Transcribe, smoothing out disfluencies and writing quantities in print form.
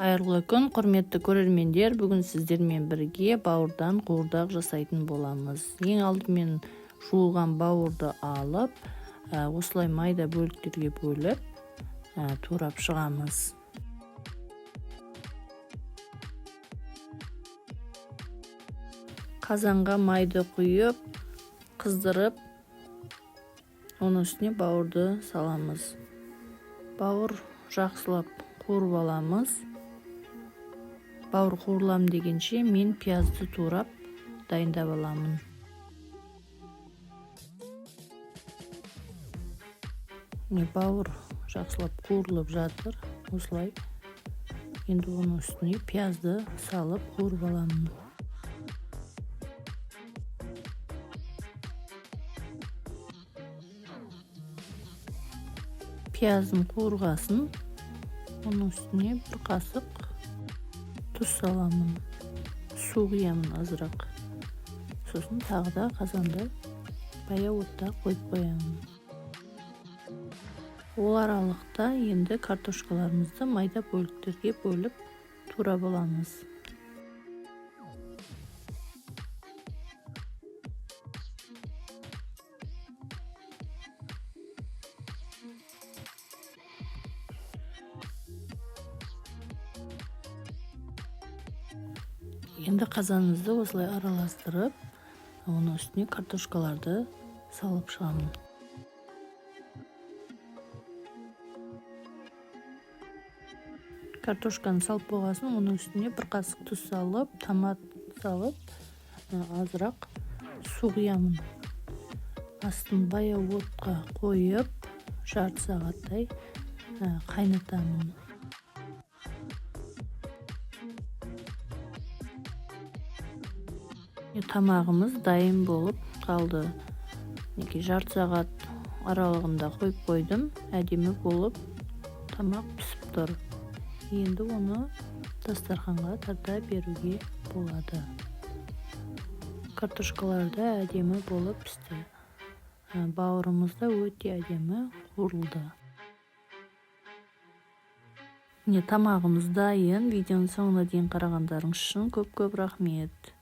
Қайырлы күн, құрметті көрермендер. Бүгін сіздермен бірге бауырдан қуырдақ жасайтын боламыз. Ең алдымен жуылған бауырды алып, осылай майда бөліктерге бөліп, турап шығамыз. Қазанға майды құйып, қыздырып, оның үстіне бауырды саламыз. Бауыр жақсылап қуырып аламыз. Бауыр қуырылам дегенше мен пиязды турап дайындап аламын. Бауыр жақсылап қуырылып жатыр. Осылай. Енді оның үстіне пиязды салып қуырып аламын. Пияздың қуырғасын оның үстіне бір қасық тұз саламын. Су құямын азырақ. Сосын тағы да қазанда баяу отта қойып қоямын. Ол аралықта енді картошкаларымызды майда бөліктерге бөліп турап аламыз. Енді қазанымызды осылай араластырып, оның үстіне картошкаларды салып шығамын. Картошканы салып болғасын, оның үстіне бір қасық тұз салып, томат салып, азырақ су құямын. Астын баяу отқа қойып, жарты сағаттай қайнатамын. Тамағымыз дайын болып қалды. Жарты сағат аралығында қойып қойдым. Әдемі болып тамақ пісіп тұр. Енді оны дастарханға тарта беруге болады. Картошкаларды әдемі болып пісті. Бауырымыз да өте әдемі қуырылды. Тамағымыз дайын. Видеоның соңына дейін қарағандарыңыз үшін көп рахмет.